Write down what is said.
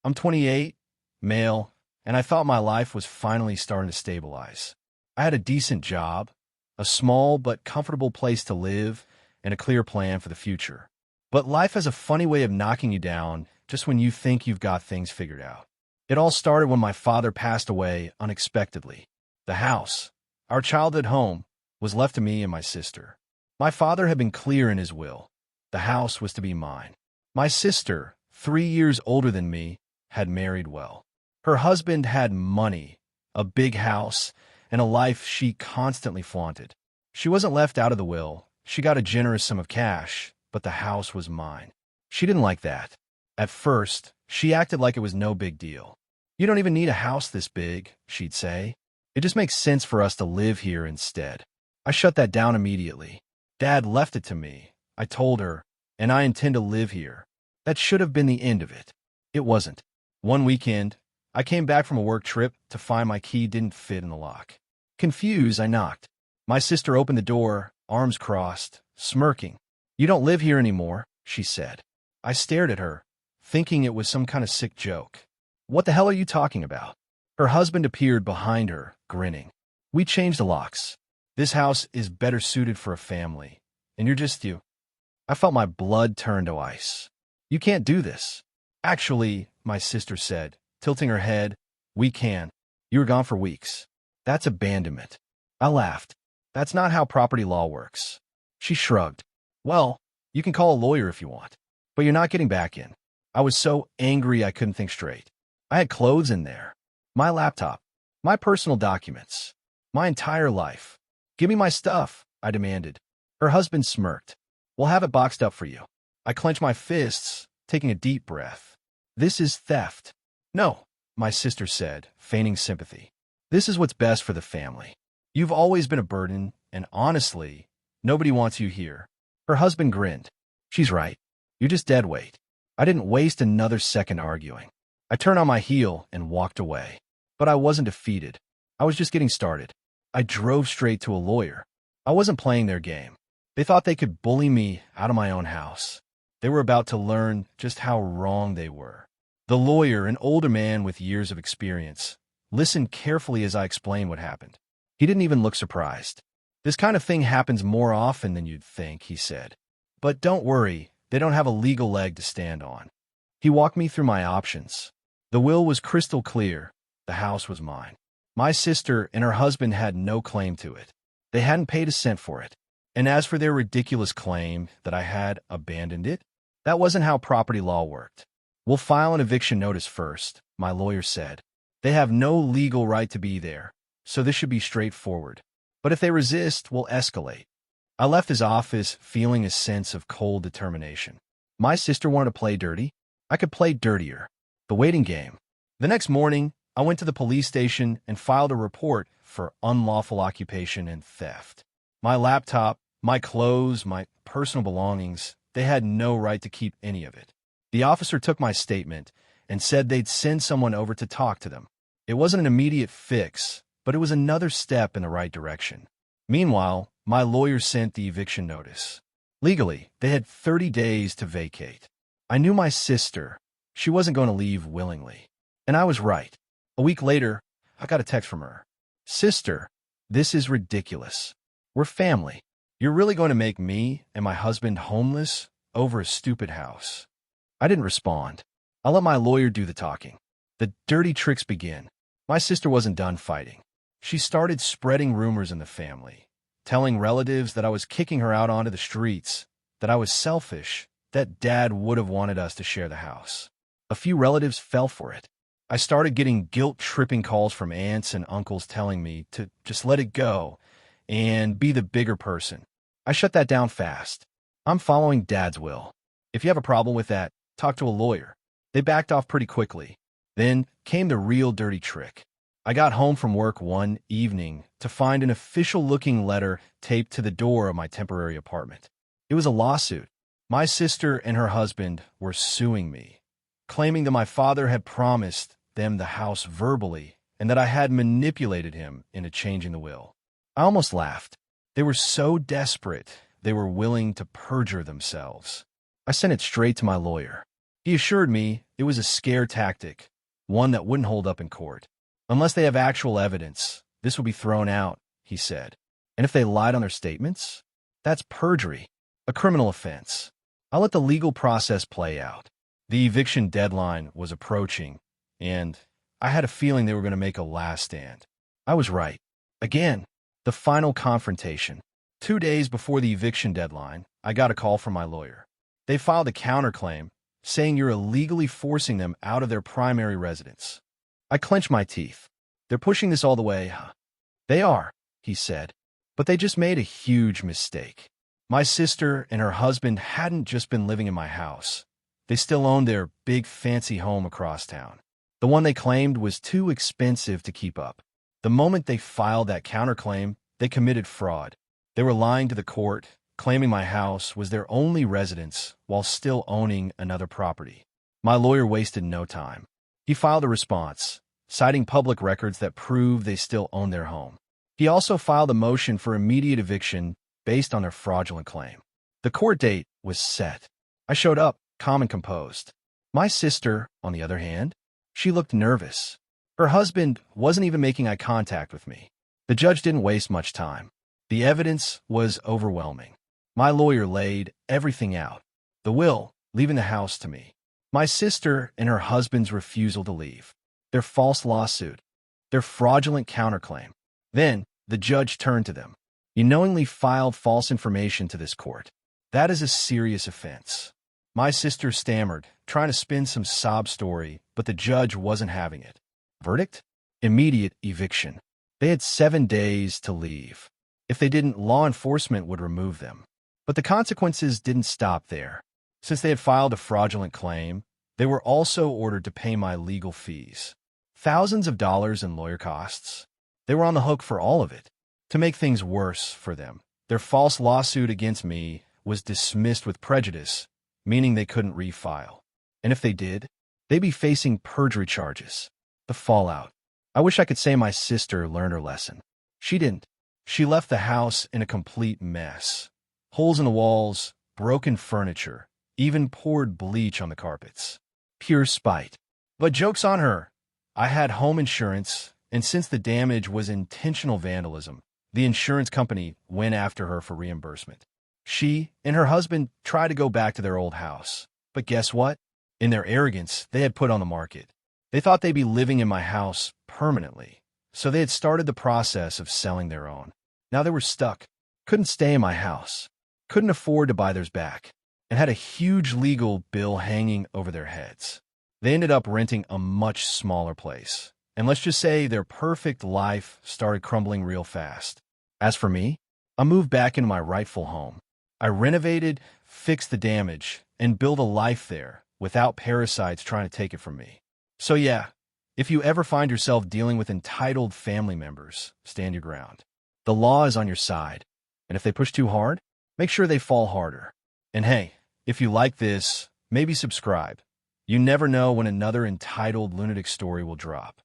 I'm 28, male, and I thought my life was finally starting to stabilize. I had a decent job, a small but comfortable place to live, and a clear plan for the future. But life has a funny way of knocking you down just when you think you've got things figured out. It all started when my father passed away unexpectedly. The house, our childhood home, was left to me and my sister. My father had been clear in his will. The house was to be mine. My sister, 3 years older than me, had married well. Her husband had money, a big house, and a life she constantly flaunted. She wasn't left out of the will. She got a generous sum of cash, but the house was mine. She didn't like that. At first, she acted like it was no big deal. "You don't even need a house this big," she'd say. "It just makes sense for us to live here instead." I shut that down immediately. "Dad left it to me," I told her, "and I intend to live here." That should have been the end of it. It wasn't. One weekend, I came back from a work trip to find my key didn't fit in the lock. Confused, I knocked. My sister opened the door, arms crossed, smirking. "You don't live here anymore," she said. I stared at her, thinking it was some kind of sick joke. "What the hell are you talking about?" Her husband appeared behind her, grinning. "We changed the locks. This house is better suited for a family, and you're just you." I felt my blood turn to ice. "You can't do this." "Actually," my sister said, tilting her head, "we can. You were gone for weeks. That's abandonment." I laughed. "That's not how property law works." She shrugged. "Well, you can call a lawyer if you want, but you're not getting back in." I was so angry I couldn't think straight. I had clothes in there, my laptop, my personal documents, my entire life. "Give me my stuff," I demanded. Her husband smirked. "We'll have it boxed up for you." I clenched my fists, taking a deep breath. "This is theft." "No," my sister said, feigning sympathy. "This is what's best for the family. You've always been a burden, and honestly, nobody wants you here." Her husband grinned. "She's right. You're just dead weight." I didn't waste another second arguing. I turned on my heel and walked away. But I wasn't defeated. I was just getting started. I drove straight to a lawyer. I wasn't playing their game. They thought they could bully me out of my own house. They were about to learn just how wrong they were. The lawyer, an older man with years of experience, listened carefully as I explained what happened. He didn't even look surprised. "This kind of thing happens more often than you'd think," he said. "But don't worry, they don't have a legal leg to stand on." He walked me through my options. The will was crystal clear. The house was mine. My sister and her husband had no claim to it. They hadn't paid a cent for it. And as for their ridiculous claim that I had abandoned it, that wasn't how property law worked. "We'll file an eviction notice first," my lawyer said. "They have no legal right to be there, so this should be straightforward. But if they resist, we'll escalate." I left his office feeling a sense of cold determination. My sister wanted to play dirty. I could play dirtier. The waiting game. The next morning, I went to the police station and filed a report for unlawful occupation and theft. My laptop, my clothes, my personal belongings, they had no right to keep any of it. The officer took my statement and said they'd send someone over to talk to them. It wasn't an immediate fix, but it was another step in the right direction. Meanwhile, my lawyer sent the eviction notice. Legally, they had 30 days to vacate. I knew my sister. She wasn't going to leave willingly. And I was right. A week later, I got a text from her. "Sister, this is ridiculous. We're family. You're really going to make me and my husband homeless over a stupid house?" I didn't respond. I let my lawyer do the talking. The dirty tricks begin. My sister wasn't done fighting. She started spreading rumors in the family, telling relatives that I was kicking her out onto the streets, that I was selfish, that Dad would have wanted us to share the house. A few relatives fell for it. I started getting guilt-tripping calls from aunts and uncles telling me to just let it go and be the bigger person. I shut that down fast. I'm following Dad's will. If you have a problem with that, talk to a lawyer. They backed off pretty quickly. Then came the real dirty trick. I got home from work one evening to find an official-looking letter taped to the door of my temporary apartment. It was a lawsuit. My sister and her husband were suing me, claiming that my father had promised them the house verbally and that I had manipulated him into changing the will. I almost laughed. They were so desperate, they were willing to perjure themselves. I sent it straight to my lawyer. He assured me it was a scare tactic, one that wouldn't hold up in court. Unless they have actual evidence, this will be thrown out, he said. And if they lied on their statements? That's perjury, a criminal offense. I'll let the legal process play out. The eviction deadline was approaching, and I had a feeling they were going to make a last stand. I was right. Again, the final confrontation. 2 days before the eviction deadline, I got a call from my lawyer. They filed a counterclaim, saying you're illegally forcing them out of their primary residence. I clenched my teeth. They're pushing this all the way. They are, he said, but they just made a huge mistake. My sister and her husband hadn't just been living in my house. They still owned their big fancy home across town. The one they claimed was too expensive to keep up. The moment they filed that counterclaim, they committed fraud. They were lying to the court, claiming my house was their only residence while still owning another property. My lawyer wasted no time. He filed a response, citing public records that prove they still own their home. He also filed a motion for immediate eviction based on their fraudulent claim. The court date was set. I showed up, calm and composed. My sister, on the other hand, she looked nervous. Her husband wasn't even making eye contact with me. The judge didn't waste much time. The evidence was overwhelming. My lawyer laid everything out. The will, leaving the house to me. My sister and her husband's refusal to leave. Their false lawsuit. Their fraudulent counterclaim. Then, the judge turned to them. You knowingly filed false information to this court. That is a serious offense. My sister stammered, trying to spin some sob story, but the judge wasn't having it. Verdict? Immediate eviction. They had 7 days to leave. If they didn't, law enforcement would remove them. But the consequences didn't stop there. Since they had filed a fraudulent claim, they were also ordered to pay my legal fees. Thousands of dollars in lawyer costs. They were on the hook for all of it. To make things worse for them, their false lawsuit against me was dismissed with prejudice, meaning they couldn't refile. And if they did, they'd be facing perjury charges. The fallout. I wish I could say my sister learned her lesson. She didn't. She left the house in a complete mess. Holes in the walls, broken furniture, even poured bleach on the carpets. Pure spite. But joke's on her. I had home insurance, and since the damage was intentional vandalism, the insurance company went after her for reimbursement. She and her husband tried to go back to their old house. But guess what? In their arrogance, they had put on the market. They thought they'd be living in my house permanently, so they had started the process of selling their own. Now they were stuck, couldn't stay in my house, couldn't afford to buy theirs back, and had a huge legal bill hanging over their heads. They ended up renting a much smaller place, and let's just say their perfect life started crumbling real fast. As for me, I moved back into my rightful home. I renovated, fixed the damage, and built a life there without parasites trying to take it from me. So yeah, if you ever find yourself dealing with entitled family members, stand your ground. The law is on your side, and if they push too hard, make sure they fall harder. And hey, if you like this, maybe subscribe. You never know when another entitled lunatic story will drop.